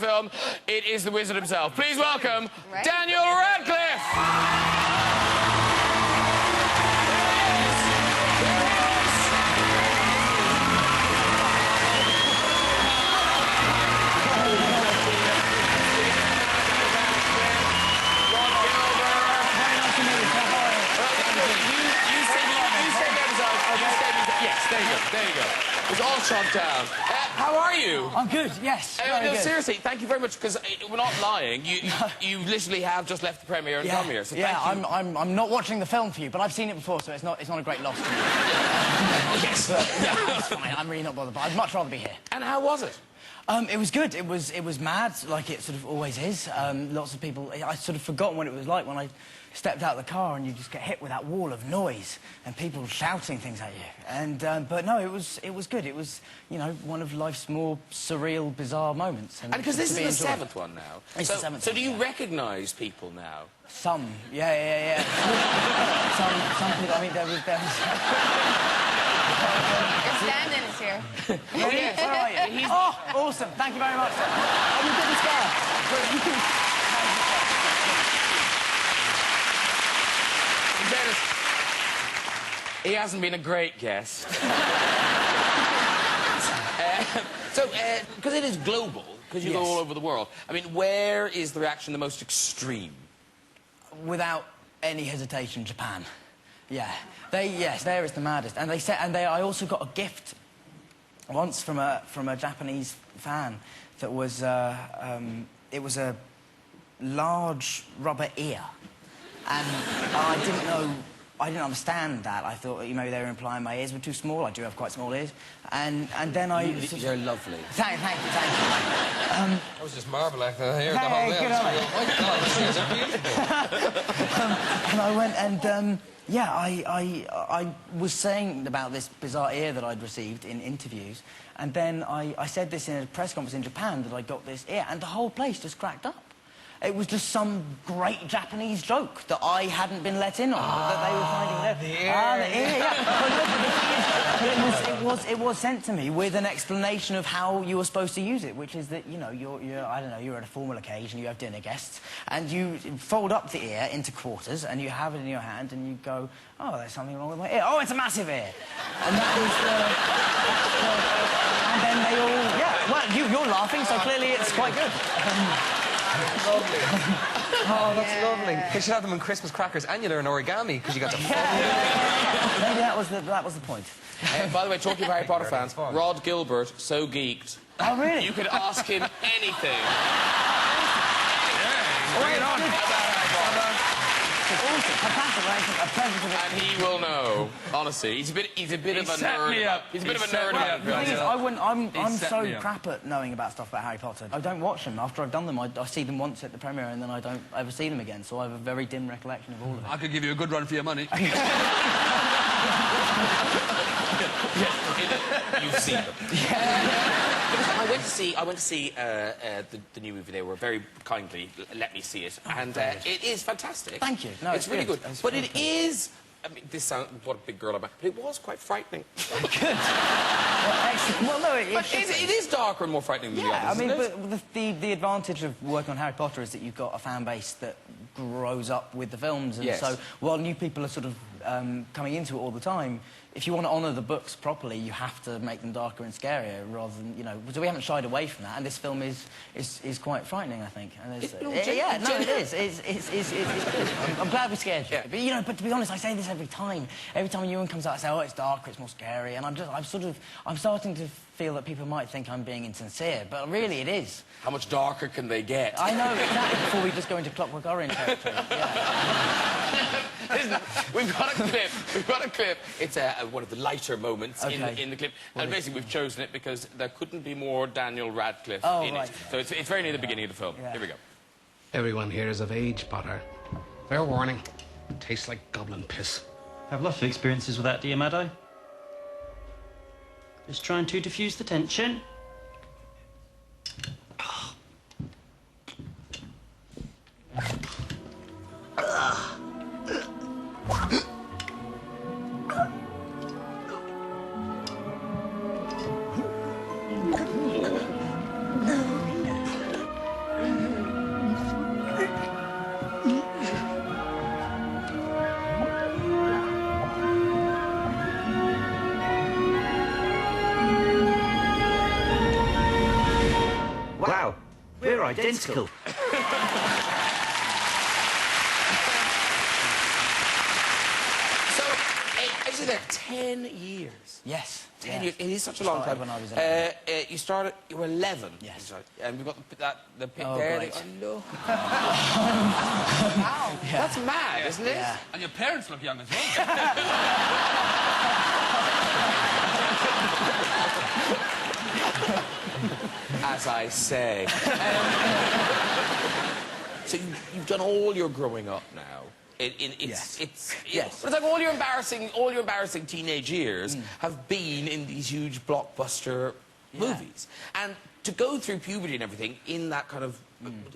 film, it is the wizard himself. Please welcome Daniel Radcliffe! There you go. It's all shot down. How are you? I'm good, yes. No, seriously, thank you very much, because we're not lying. You literally have just left the premiere and come here, so thank you. I'm not watching the film for you, but I've seen it before, so it's not a great loss to me. Yes. Yeah, it's fine. I'm really not bothered, but I'd much rather be here. And how was it? It was good. It was mad, like it sort of always is. Lots of people... I sort of forgotten what it was like when I stepped out of the car and you just get hit with that wall of noise and people shouting things at you. And but no, it was good. It was, you know, one of life's more surreal, bizarre moments. And because this is the seventh one now. It's the seventh. So do you recognise people now? Some, yeah. some people. I mean, there was. Stand-in is here. Where are you? Oh, awesome. Thank you very much, sir. I'm a good guy. He hasn't been a great guest. Because it is global, because you go all over the world, I mean, where is the reaction the most extreme? Without any hesitation, Japan. Yeah. There is the maddest. And they said, I also got a gift once from a Japanese fan that was, it was a large rubber ear. And I didn't understand that. I thought, you know, they were implying my ears were too small. I do have quite small ears. And then I... You're lovely. Thank you. I was just marvelling here the whole day. Oh, my God, these ears are beautiful. And I went and, yeah, I was saying about this bizarre ear that I'd received in interviews, and then I said this in a press conference in Japan, that I got this ear, and the whole place just cracked up. It was just some great Japanese joke that I hadn't been let in on, that they were finding there. The ear. Yeah. It was sent to me with an explanation of how you were supposed to use it, which is that, you know, I don't know, you're at a formal occasion, you have dinner guests, and you fold up the ear into quarters, and you have it in your hand, and you go, oh, there's something wrong with my ear. Oh, it's a massive ear. And that is and then they all, yeah, well, you're laughing, so clearly it's quite good. Lovely. Oh, that's lovely. You should have them in Christmas crackers, and you learn origami, because you got to... Maybe that was the point. By the way, talking of Harry Potter fans, Rod Gilbert, so geeked. Oh, really? You could ask him anything. Bring it on. And he will know. Honestly, he's a bit of a nerd. He's a bit of a nerd. The thing is, I'm so crap at knowing about stuff about Harry Potter. I don't watch them. After I've done them, I see them once at the premiere, and then I don't ever see them again. So I have a very dim recollection of all of it. I could give you a good run for your money. You've seen them. I went to see the new movie. They were very kindly let me see it, and it is fantastic. Thank you. No, it's really good. But it is. I mean, this sounds what a big girl I'm at, but it was quite frightening. Good. Well, no, it is darker and more frightening than the others. I mean, but the advantage of working on Harry Potter is that you've got a fan base that grows up with the films, and so while new people are sort of coming into it all the time, if you want to honour the books properly, you have to make them darker and scarier, rather than, you know... So we haven't shied away from that, and this film is quite frightening, I think. And it is. It's good. I'm glad we scared you. But, you know, but to be honest, I say this every time. Every time a new one comes out, I say, oh, it's darker, it's more scary, and I'm starting to feel that people might think I'm being insincere, but really it is. How much darker can they get? I know, exactly, before we just go into Clockwork Orange territory. Yeah. Listen, we've got a clip. It's one of the lighter moments in the clip. And basically, we've chosen it because there couldn't be more Daniel Radcliffe in it. So it's very near the beginning of the film. Yeah. Here we go. Everyone here is of age, Potter. Fair warning. Tastes like goblin piss. I have lots of experiences with that, dear Maddo. Just trying to diffuse the tension. We're identical. So, is it 10 years? Yes. 10 years. It is such a long time. When I was 11. You started. You were 11. Yes. And we've got the pic Oh, there. great. Oh, look. Wow. That's mad, isn't it? Yeah. And your parents look young as well. As I say. So you've done all your growing up now. It's Yes. But it's like all your embarrassing teenage years have been in these huge blockbuster movies, and to go through puberty and everything in that kind of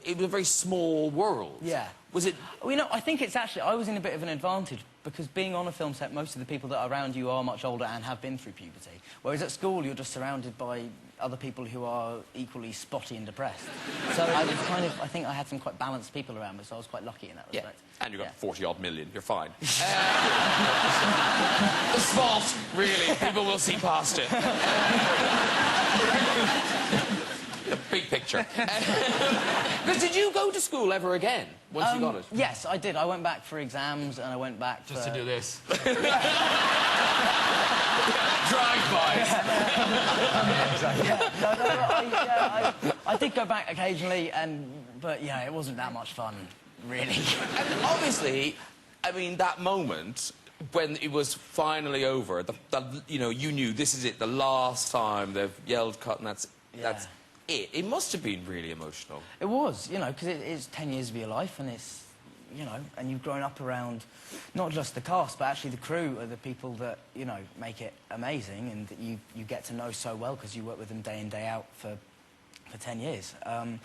it was a very small world. Yeah. Was it? Well, you know, I think it's actually... I was in a bit of an advantage because being on a film set, most of the people that are around you are much older and have been through puberty. Whereas at school, you're just surrounded by other people who are equally spotty and depressed. So I was kind of... I think I had some quite balanced people around me, so I was quite lucky in that respect. And you got 40-odd million. You're fine. The spot, really. People will see past it. The big picture. Because did you go to school ever again once you got it? Yes, I did. I went back for exams and I went back Just for... to do this. Drive-bys. I did go back occasionally, but yeah, it wasn't that much fun, really. And obviously, I mean, that moment when it was finally over, you know, you knew this is it, the last time they've yelled cut and that's it. It must have been really emotional. It was, you know, because it's 10 years of your life and it's, you know, and you've grown up around not just the cast, but actually the crew are the people that, you know, make it amazing and that you get to know so well because you work with them day in, day out for 10 years. And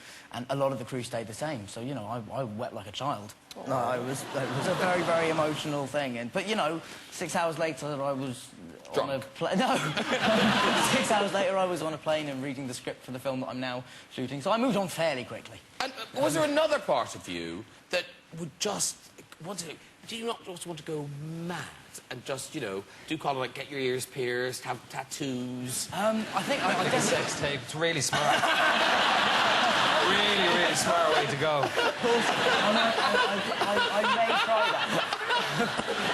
a lot of the crew stayed the same. So, you know, I wept like a child. No, it was a very, very emotional thing. But, you know, 6 hours later I was drunk. on a plane. No. 6 hours later I was on a plane and reading the script for the film that I'm now shooting. So I moved on fairly quickly. And was there another part of you that would just want to... Do you not just want to go mad and just, you know, do call it like get your ears pierced, have tattoos? I think I Like a guess sex tape. It's really smart. really smart way to go. I may try that.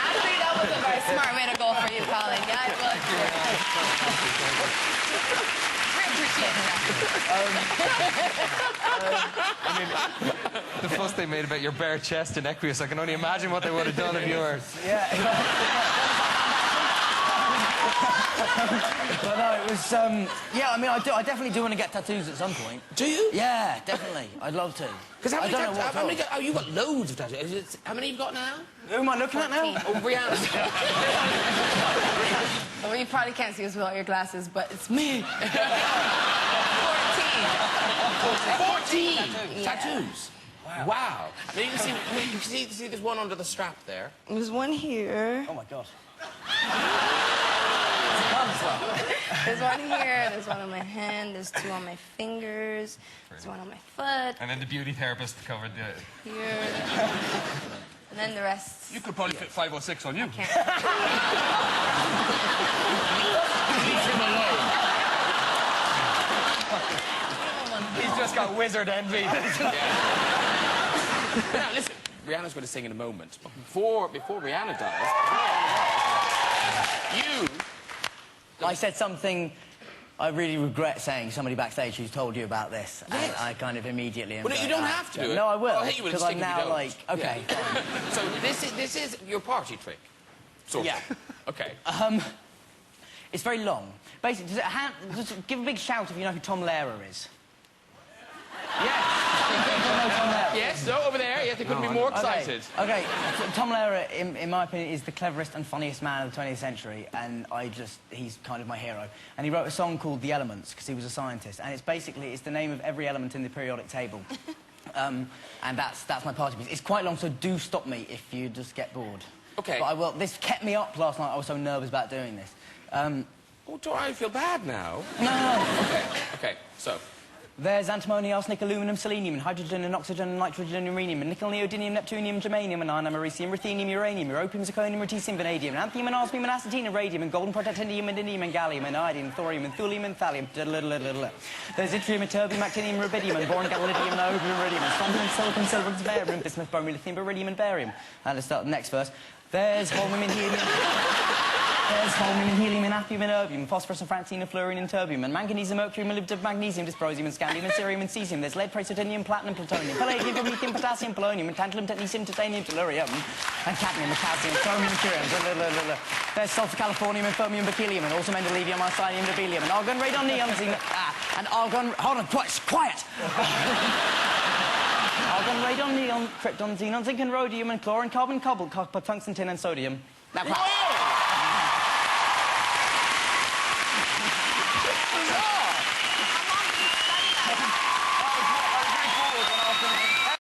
Actually, that was a very smart way to go for you, Colin. Yeah, it was. We appreciate that. The fuss they made about your bare chest in Equius, I can only imagine what they would have done if you were... Yeah. But no, it was, yeah, I mean, I definitely do want to get tattoos at some point. Do you? Yeah, definitely. I'd love to. Because I don't know what oh, you've got loads of tattoos. How many have you got now? Who am I looking at now? Oh, Brianna. Well, you probably can't see us without your glasses, but it's me. 14. 14 tattoos. Wow. I mean, you can see there's one under the strap there. There's one here. Oh, my God. There's one here. There's one on my hand. There's two on my fingers. There's one on my foot. And then the beauty therapist covered the... Here. And then the rest. You could probably fit 5 or 6 on you. Can't. Leave him alone. He's just got wizard envy. Now, listen, Rihanna's going to sing in a moment. But before Rihanna does, you... I said something I really regret saying, somebody backstage who's told you about this. Yes. And I kind of immediately... Well, you don't have to do it. No, I will. I'll hit you with a Because stick I'm if you now don't. like, OK, fine. So this is your party trick? Sort Yeah. of. OK. It's very long. Basically, just give a big shout if you know who Tom Lehrer is. Yes. Yes, no, over there. Yes, they couldn't be more excited. OK, so Tom Lehrer, in my opinion, is the cleverest and funniest man of the 20th century, and he's kind of my hero. And he wrote a song called The Elements, because he was a scientist, and it's the name of every element in the periodic table. And that's my party piece. It's quite long, so do stop me if you just get bored. OK. But I will. This kept me up last night. I was so nervous about doing this. Oh, do I feel bad now? No. OK, so... There's antimony, arsenic, aluminum, selenium, and hydrogen, and oxygen, and nitrogen, and uranium, and nickel, neodymium, neptunium, germanium, and iron, americium, ruthenium, uranium, europium, zirconium, lutetium, vanadium, and anthium, and osmium, and acetine, and radium, and golden protactinium, and indium, and gallium, and iodine, and thorium, and thulium, and thallium. There's yttrium, and terbium, actinium, rubidium, and boron, gadolinium, and opium, and iridium, and strontium, and silicon, silver, and barium, bismuth, bromine, lithium, beryllium, and barium. And let's start the next verse. There's holmium and helium. There's holmium and helium and appium and erbium, phosphorus and francine and fluorine and terbium, and manganese and mercury, molybdenum, magnesium, dysprosium and scandium and cerium and cesium. There's lead, praseodymium, platinum, plutonium, palladium, promethium, potassium, polonium, and tantalum, technetium, titanium, tellurium, and cadmium, and calcium, chromium, and curium. There's sulfur, californium, and fermium, berkelium, and also mendelevium, arsenium, nobelium, and argon, radon, neon, xenon, and argon. Hold on, quiet. Argon, radon, neon, krypton, xenon, zinc, and rhodium, and chlorine, carbon, cobalt, copper, tungsten, tin, and sodium. Now, quiet.